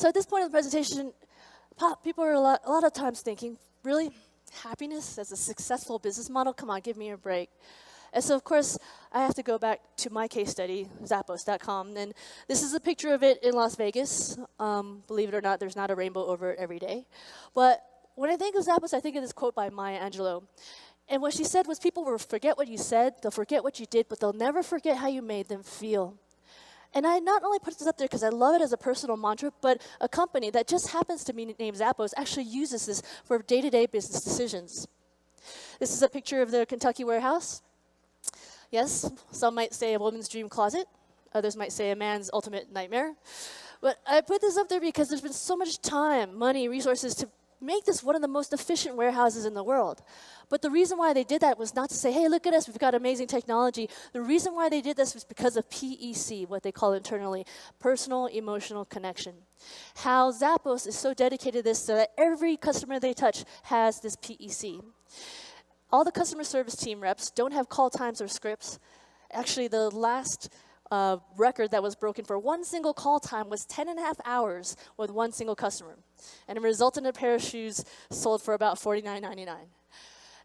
So at this point in the presentation, people are a lot of times thinking, really, happiness as a successful business model? Come on, give me a break. And so, of course, I have to go back to my case study, Zappos.com. And this is a picture of it in Las Vegas. Believe it or not, there's not a rainbow over it every day. But when I think of Zappos, I think of this quote by Maya Angelou. And what she said was, people will forget what you said, they'll forget what you did, but they'll never forget how you made them feel. And I not only put this up there because I love it as a personal mantra, but a company that just happens to be named Zappos actually uses this for day-to-day business decisions. This is a picture of the Kentucky warehouse. Yes, some might say a woman's dream closet. Others might say a man's ultimate nightmare. But I put this up there because there's been so much time, money, resources to make this one of the most efficient warehouses in the world. But the reason why they did that was not to say, hey, look at us, we've got amazing technology. The reason why they did this was because of PEC, what they call internally, personal emotional connection. How Zappos is so dedicated to this so that every customer they touch has this PEC. All the customer service team reps don't have call times or scripts. Actually, the last record that was broken for one single call time was 10.5 hours with one single customer. And it resulted in a pair of shoes sold for about $49.99.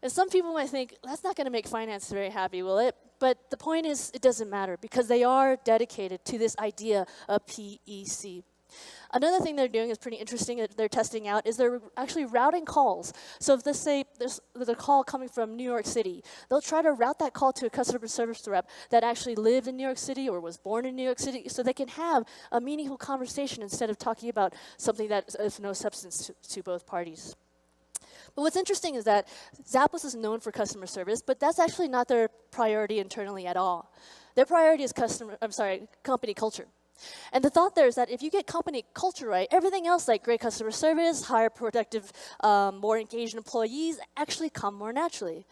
And some people might think, that's not going to make finance very happy, will it? But the point is, it doesn't matter because they are dedicated to this idea of PEC. Another thing they're doing is pretty interesting that they're testing out is they're actually routing calls. So if let's say there's a call coming from New York City, they'll try to route that call to a customer service rep that actually lived in New York City or was born in New York City so they can have a meaningful conversation instead of talking about something that is no substance to both parties. But what's interesting is that Zappos is known for customer service, but that's actually not their priority internally at all. Their priority is company culture. And the thought there is that if you get company culture right, everything else like great customer service, higher productive, more engaged employees actually come more naturally.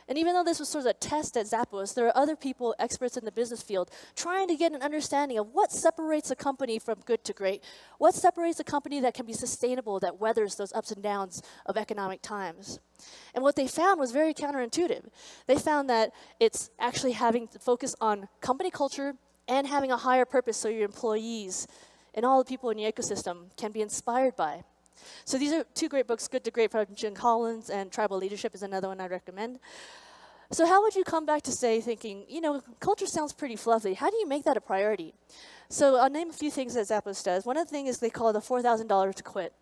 And even though this was sort of a test at Zappos, there are other people, experts in the business field, trying to get an understanding of what separates a company from good to great. What separates a company that can be sustainable, that weathers those ups and downs of economic times. And what they found was very counterintuitive. They found that it's actually having to focus on company culture and having a higher purpose so your employees and all the people in your ecosystem can be inspired by. So these are two great books, Good to Great from Jim Collins, and Tribal Leadership is another one I recommend. So how would you come back to say thinking, you know, culture sounds pretty fluffy. How do you make that a priority? So I'll name a few things that Zappos does. One of the things is they call it the $4,000 to quit.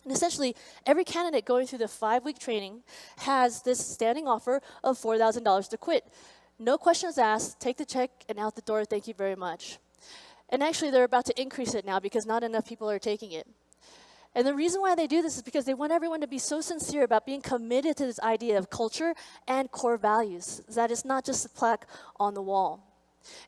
And essentially, every candidate going through the 5-week training has this standing offer of $4,000 to quit. No questions asked, take the check, and out the door, thank you very much. And actually, they're about to increase it now because not enough people are taking it. And the reason why they do this is because they want everyone to be so sincere about being committed to this idea of culture and core values, that it's not just a plaque on the wall.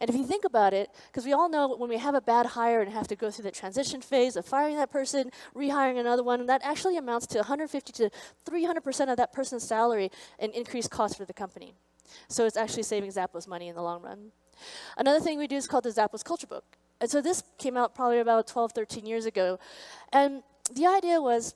And if you think about it, because we all know when we have a bad hire and have to go through the transition phase of firing that person, rehiring another one, that actually amounts to 150 to 300% of that person's salary and increased cost for the company. So it's actually saving Zappos money in the long run. Another thing we do is called the Zappos Culture Book. And so this came out probably about 12, 13 years ago. And the idea was,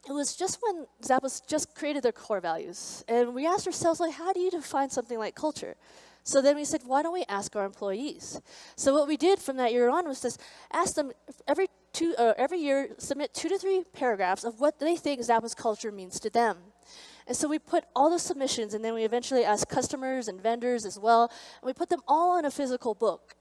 it was just when Zappos just created their core values. And we asked ourselves, like, how do you define something like culture? So then we said, why don't we ask our employees? So what we did from that year on was just ask them every year, submit 2 to 3 paragraphs of what they think Zappos culture means to them. And so we put all those submissions, and then we eventually asked customers and vendors as well, and we put them all in a physical book.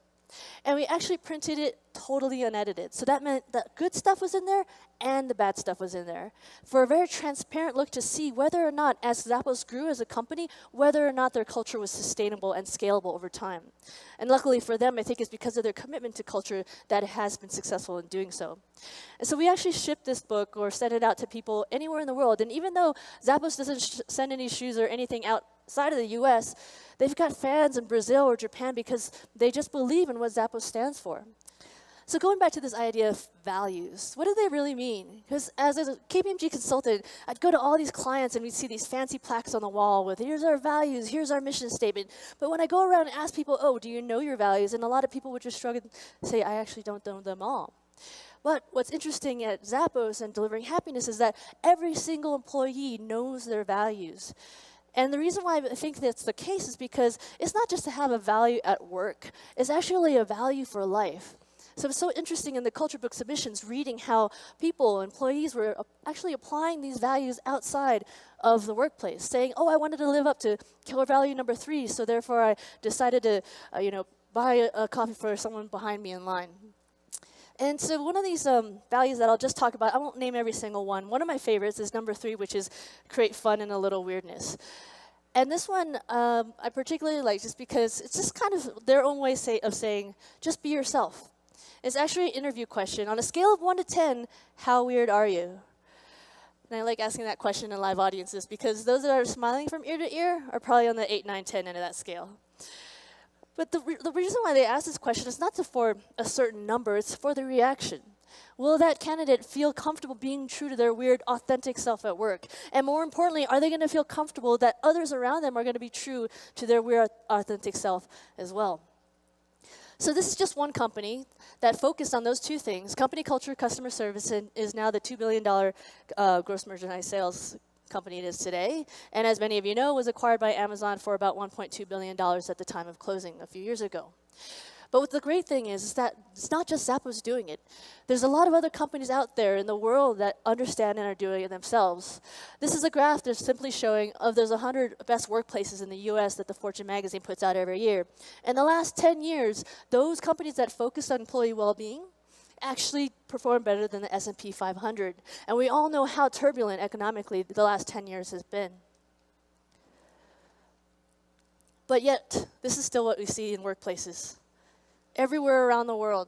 And we actually printed it totally unedited. So that meant that good stuff was in there and the bad stuff was in there for a very transparent look to see whether or not, as Zappos grew as a company, whether or not their culture was sustainable and scalable over time. And luckily for them, I think it's because of their commitment to culture that it has been successful in doing so. And so we actually shipped this book or sent it out to people anywhere in the world. And even though Zappos doesn't send any shoes or anything outside of the US, they've got fans in Brazil or Japan because they just believe in what Zappos stands for. So going back to this idea of values, what do they really mean? Because as a KPMG consultant, I'd go to all these clients and we'd see these fancy plaques on the wall with, here's our values, here's our mission statement. But when I go around and ask people, oh, do you know your values? And a lot of people would just shrug and say, I actually don't know them all. But what's interesting at Zappos and delivering happiness is that every single employee knows their values. And the reason why I think that's the case is because it's not just to have a value at work, it's actually a value for life. So it's so interesting in the culture book submissions, reading how people, employees, were actually applying these values outside of the workplace, saying, oh, I wanted to live up to core value number 3, so therefore I decided to, buy a coffee for someone behind me in line. And so one of these values that I'll just talk about, I won't name every single one. One of my favorites is number 3, which is create fun and a little weirdness. And this one I particularly like just because it's just kind of their own way of saying, just be yourself. It's actually an interview question. On a scale of 1 to 10, how weird are you? And I like asking that question in live audiences because those that are smiling from ear to ear are probably on the 8, 9, 10 end of that scale. But the reason why they ask this question is not for a certain number, it's for the reaction. Will that candidate feel comfortable being true to their weird, authentic self at work? And more importantly, are they going to feel comfortable that others around them are going to be true to their weird, authentic self as well? So this is just one company that focused on those two things, company culture, customer service, and is now the $2 billion gross merchandise sales company it is today. And as many of you know, was acquired by Amazon for about $1.2 billion at the time of closing a few years ago. But what the great thing is that it's not just Zappos doing it. There's a lot of other companies out there in the world that understand and are doing it themselves. This is a graph that's simply showing of those 100 best workplaces in the US that the Fortune magazine puts out every year. In the last 10 years, those companies that focus on employee well-being actually perform better than the S&P 500. And we all know how turbulent economically the last 10 years has been. But yet, this is still what we see in workplaces. Everywhere around the world,